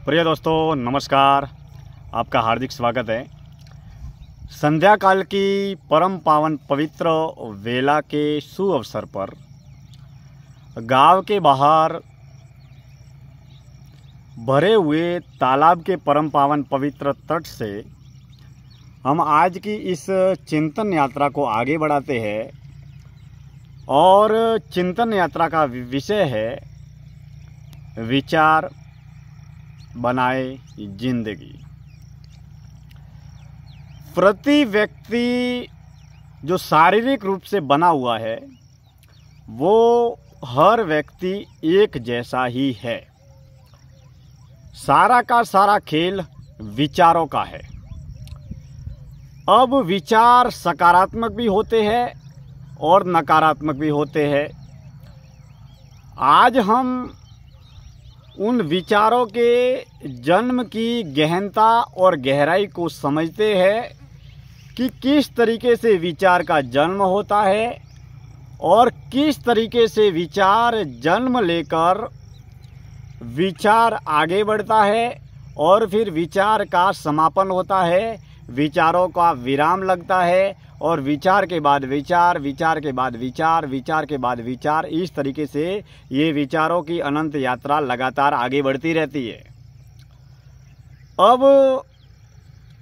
प्रिय दोस्तों नमस्कार, आपका हार्दिक स्वागत है। संध्या काल की परम पावन पवित्र वेला के शुभ अवसर पर गांव के बाहर भरे हुए तालाब के परम पावन पवित्र तट से हम आज की इस चिंतन यात्रा को आगे बढ़ाते हैं और चिंतन यात्रा का विषय है विचार बनाए जिंदगी। प्रति व्यक्ति जो शारीरिक रूप से बना हुआ है वो हर व्यक्ति एक जैसा ही है। सारा का सारा खेल विचारों का है। अब विचार सकारात्मक भी होते हैं और नकारात्मक भी होते हैं। आज हम उन विचारों के जन्म की गहनता और गहराई को समझते हैं कि किस तरीके से विचार का जन्म होता है और किस तरीके से विचार जन्म लेकर विचार आगे बढ़ता है और फिर विचार का समापन होता है, विचारों का विराम लगता है और विचार के बाद विचार, विचार के बाद विचार, विचार के बाद विचार, इस तरीके से ये विचारों की अनंत यात्रा लगातार आगे बढ़ती रहती है। अब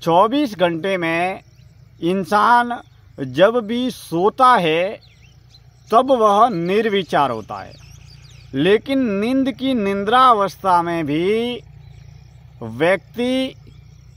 24 घंटे में इंसान जब भी सोता है तब वह निर्विचार होता है, लेकिन नींद की निद्रा अवस्था में भी व्यक्ति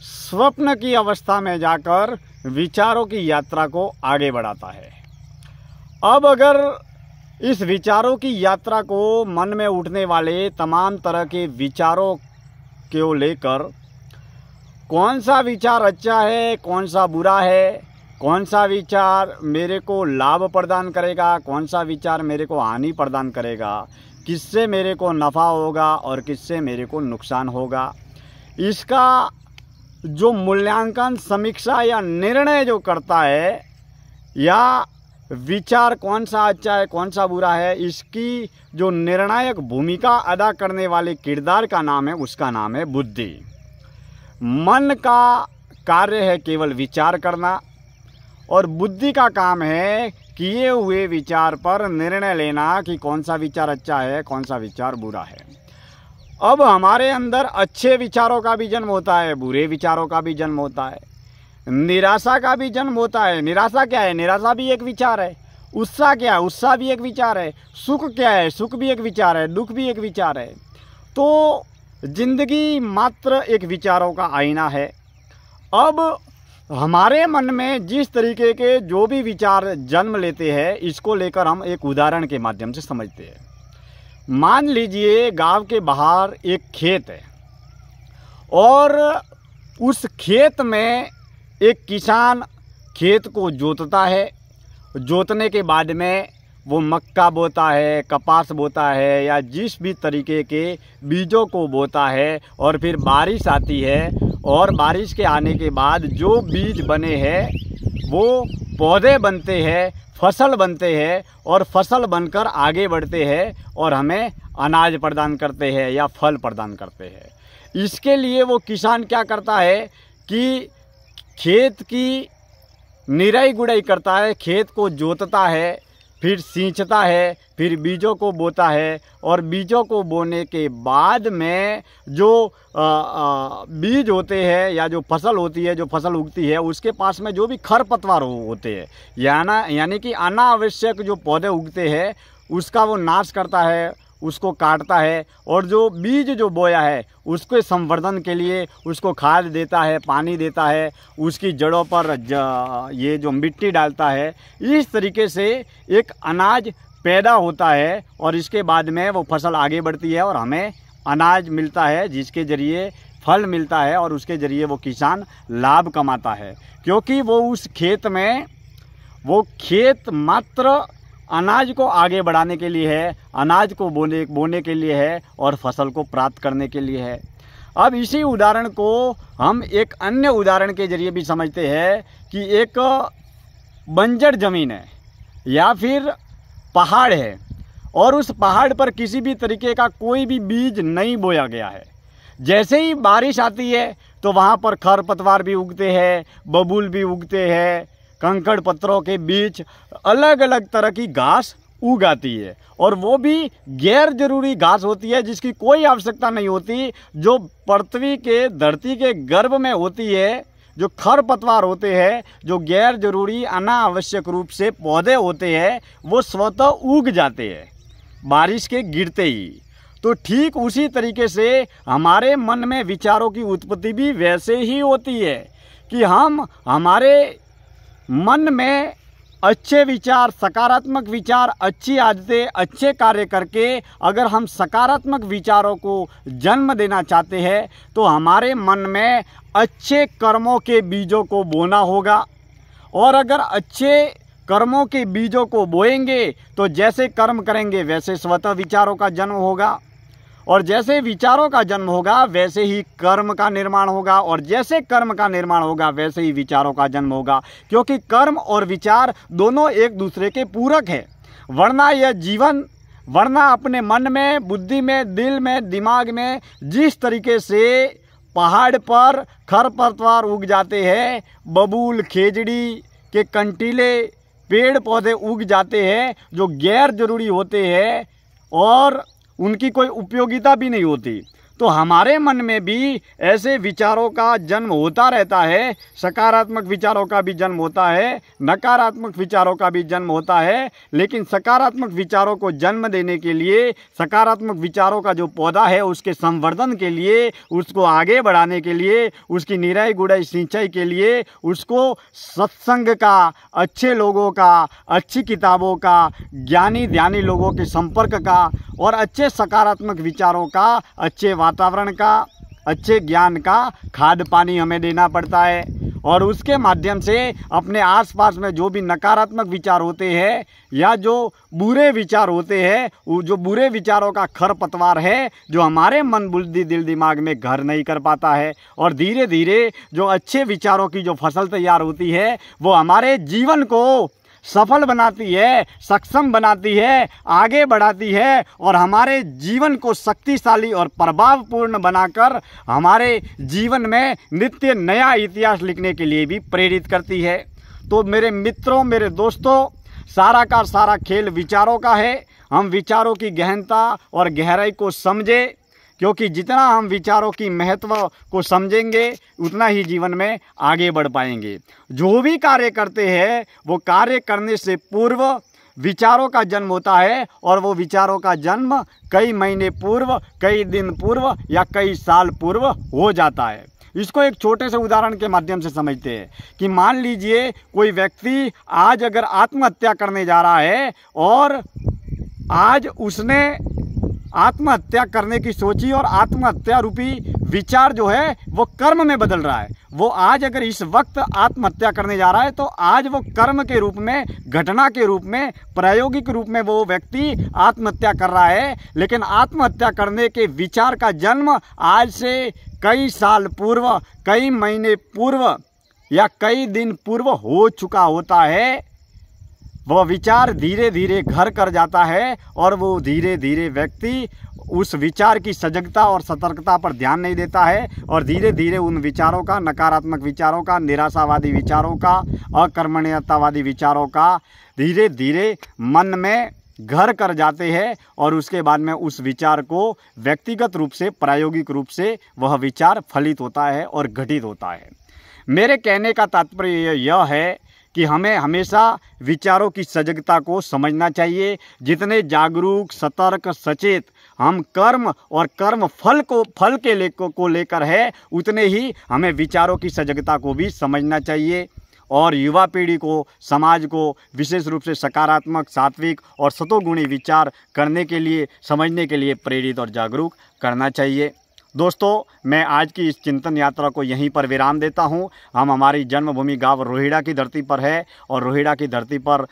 स्वप्न की अवस्था में जाकर विचारों की यात्रा को आगे बढ़ाता है। अब अगर इस विचारों की यात्रा को मन में उठने वाले तमाम तरह के विचारों को लेकर कौन सा विचार अच्छा है, कौन सा बुरा है, कौन सा विचार मेरे को लाभ प्रदान करेगा, कौन सा विचार मेरे को हानि प्रदान करेगा, किससे मेरे को नफ़ा होगा और किससे मेरे को नुकसान होगा, इसका जो मूल्यांकन, समीक्षा या निर्णय जो करता है या विचार कौन सा अच्छा है कौन सा बुरा है, इसकी जो निर्णायक भूमिका अदा करने वाले किरदार का नाम है, उसका नाम है बुद्धि। मन का कार्य है केवल विचार करना और बुद्धि का काम है किए हुए विचार पर निर्णय लेना कि कौन सा विचार अच्छा है कौन सा विचार बुरा है। अब हमारे अंदर अच्छे विचारों का भी जन्म होता है, बुरे विचारों का भी जन्म होता है, निराशा का भी जन्म होता है। निराशा क्या है? निराशा भी एक विचार है। उत्साह क्या है? उत्साह भी एक विचार है। सुख क्या है? सुख भी एक विचार है। दुख भी एक विचार है। तो जिंदगी मात्र एक विचारों का आईना है। अब हमारे मन में जिस तरीके के जो भी विचार जन्म लेते हैं, इसको लेकर हम एक उदाहरण के माध्यम से समझते हैं। मान लीजिए गांव के बाहर एक खेत है और उस खेत में एक किसान खेत को जोतता है। जोतने के बाद में वो मक्का बोता है, कपास बोता है या जिस भी तरीके के बीजों को बोता है और फिर बारिश आती है और बारिश के आने के बाद जो बीज बने हैं वो पौधे बनते हैं, फसल बनते हैं और फसल बनकर आगे बढ़ते हैं और हमें अनाज प्रदान करते हैं या फल प्रदान करते हैं। इसके लिए वो किसान क्या करता है कि खेत की निराई गुड़ाई करता है, खेत को जोतता है, फिर सींचता है, फिर बीजों को बोता है और बीजों को बोने के बाद में जो बीज होते हैं या जो फसल होती है, जो फसल उगती है, उसके पास में जो भी खरपतवार होते हैं यानी कि अनावश्यक जो पौधे उगते हैं उसका वो नाश करता है, उसको काटता है और जो बीज जो बोया है उसके संवर्धन के लिए उसको खाद देता है, पानी देता है, उसकी जड़ों पर ये जो मिट्टी डालता है। इस तरीके से एक अनाज पैदा होता है और इसके बाद में वो फसल आगे बढ़ती है और हमें अनाज मिलता है, जिसके ज़रिए फल मिलता है और उसके ज़रिए वो किसान लाभ कमाता है, क्योंकि वो उस खेत में वो खेत मात्र अनाज को आगे बढ़ाने के लिए है, अनाज को बोने के लिए है और फसल को प्राप्त करने के लिए है। अब इसी उदाहरण को हम एक अन्य उदाहरण के जरिए भी समझते हैं कि एक बंजर ज़मीन है या फिर पहाड़ है और उस पहाड़ पर किसी भी तरीके का कोई भी बीज नहीं बोया गया है, जैसे ही बारिश आती है तो वहाँ पर खरपतवार भी उगते हैं, बबूल भी उगते हैं, कंकड़ पत्थरों के बीच अलग अलग तरह की घास उग आती है, और वो भी गैर जरूरी घास होती है जिसकी कोई आवश्यकता नहीं होती, जो पृथ्वी के धरती के गर्भ में होती है। जो खरपतवार होते हैं, जो गैर जरूरी अनावश्यक रूप से पौधे होते हैं, वो स्वतः उग जाते हैं बारिश के गिरते ही। तो ठीक उसी तरीके से हमारे मन में विचारों की उत्पत्ति भी वैसे ही होती है कि हम हमारे मन में अच्छे विचार, सकारात्मक विचार, अच्छी आदतें, अच्छे कार्य करके अगर हम सकारात्मक विचारों को जन्म देना चाहते हैं तो हमारे मन में अच्छे कर्मों के बीजों को बोना होगा। और अगर अच्छे कर्मों के बीजों को बोएंगे तो जैसे कर्म करेंगे वैसे स्वतः विचारों का जन्म होगा, और जैसे विचारों का जन्म होगा वैसे ही कर्म का निर्माण होगा, और जैसे कर्म का निर्माण होगा वैसे ही विचारों का जन्म होगा, क्योंकि कर्म और विचार दोनों एक दूसरे के पूरक है। वरना अपने मन में, बुद्धि में, दिल में, दिमाग में जिस तरीके से पहाड़ पर खरपतवार उग जाते हैं, बबूल, खेजड़ी के कंटीले पेड़ पौधे उग जाते हैं जो गैर जरूरी होते हैं और उनकी कोई उपयोगिता भी नहीं होती, तो हमारे मन में भी ऐसे विचारों का जन्म होता रहता है। सकारात्मक विचारों का भी जन्म होता है, नकारात्मक विचारों का भी जन्म होता है। लेकिन सकारात्मक विचारों को जन्म देने के लिए, सकारात्मक विचारों का जो पौधा है उसके संवर्धन के लिए, उसको आगे बढ़ाने के लिए, उसकी निराई गुड़ाई सिंचाई के लिए, उसको सत्संग का, अच्छे लोगों का, अच्छी किताबों का, ज्ञानी ध्यानी लोगों के संपर्क का और अच्छे सकारात्मक विचारों का, अच्छे वातावरण का, अच्छे ज्ञान का खाद पानी हमें देना पड़ता है। और उसके माध्यम से अपने आसपास में जो भी नकारात्मक विचार होते हैं या जो बुरे विचार होते हैं, वो जो बुरे विचारों का खरपतवार है जो हमारे मन, बुद्धि, दिल, दिमाग में घर नहीं कर पाता है, और धीरे धीरे जो अच्छे विचारों की जो फसल तैयार होती है वो हमारे जीवन को सफल बनाती है, सक्षम बनाती है, आगे बढ़ाती है और हमारे जीवन को शक्तिशाली और प्रभावपूर्ण बनाकर हमारे जीवन में नित्य नया इतिहास लिखने के लिए भी प्रेरित करती है। तो मेरे मित्रों, मेरे दोस्तों, सारा का सारा खेल विचारों का है। हम विचारों की गहनता और गहराई को समझें, क्योंकि जितना हम विचारों की महत्व को समझेंगे उतना ही जीवन में आगे बढ़ पाएंगे। जो भी कार्य करते हैं वो कार्य करने से पूर्व विचारों का जन्म होता है, और वो विचारों का जन्म कई महीने पूर्व, कई दिन पूर्व या कई साल पूर्व हो जाता है। इसको एक छोटे से उदाहरण के माध्यम से समझते हैं कि मान लीजिए कोई व्यक्ति आज अगर आत्महत्या करने जा रहा है और आज उसने आत्महत्या करने की सोची और आत्महत्या रूपी विचार जो है वो कर्म में बदल रहा है। वो आज अगर इस वक्त आत्महत्या करने जा रहा है तो आज वो कर्म के रूप में, घटना के रूप में, प्रायोगिक रूप में वो व्यक्ति आत्महत्या कर रहा है। लेकिन आत्महत्या करने के विचार का जन्म आज से कई साल पूर्व, कई महीने पूर्व या कई दिन पूर्व हो चुका होता है। वह विचार धीरे धीरे घर कर जाता है और वो धीरे धीरे व्यक्ति उस विचार की सजगता और सतर्कता पर ध्यान नहीं देता है और धीरे धीरे उन विचारों का, नकारात्मक विचारों का, निराशावादी विचारों का, अकर्मण्यतावादी विचारों का धीरे धीरे मन में घर कर जाते हैं और उसके बाद में उस विचार को व्यक्तिगत रूप से, प्रायोगिक रूप से वह विचार फलित होता है और घटित होता है। मेरे कहने का तात्पर्य यह है कि हमें हमेशा विचारों की सजगता को समझना चाहिए। जितने जागरूक, सतर्क, सचेत हम कर्म और कर्म फल को लेकर है, उतने ही हमें विचारों की सजगता को भी समझना चाहिए और युवा पीढ़ी को, समाज को विशेष रूप से सकारात्मक, सात्विक और सतोगुणी विचार करने के लिए, समझने के लिए प्रेरित और जागरूक करना चाहिए। दोस्तों, मैं आज की इस चिंतन यात्रा को यहीं पर विराम देता हूं। हम हमारी जन्मभूमि गांव रोहिड़ा की धरती पर है और रोहिड़ा की धरती पर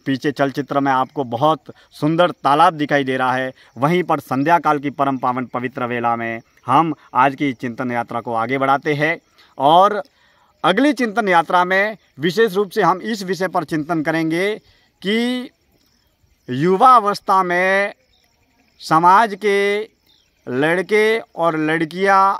पीछे चलचित्र में आपको बहुत सुंदर तालाब दिखाई दे रहा है। वहीं पर संध्या काल की परम पावन पवित्र वेला में हम आज की चिंतन यात्रा को आगे बढ़ाते हैं और अगली चिंतन यात्रा में विशेष रूप से हम इस विषय पर चिंतन करेंगे कि युवा अवस्था में समाज के लड़के और लड़कियां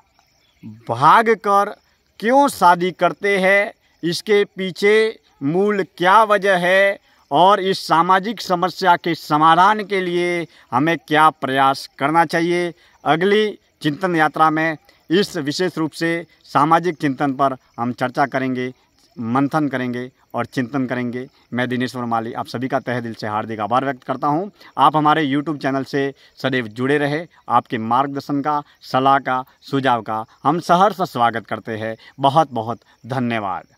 भागकर क्यों शादी करते हैं, इसके पीछे मूल क्या वजह है और इस सामाजिक समस्या के समाधान के लिए हमें क्या प्रयास करना चाहिए। अगली चिंतन यात्रा में इस विशेष रूप से सामाजिक चिंतन पर हम चर्चा करेंगे, मंथन करेंगे और चिंतन करेंगे। मैं दिनेश्वर माली आप सभी का तहे दिल से हार्दिक आभार व्यक्त करता हूं। आप हमारे YouTube चैनल से सदैव जुड़े रहे। आपके मार्गदर्शन का, सलाह का, सुझाव का हम सहर्ष स्वागत करते हैं। बहुत बहुत धन्यवाद।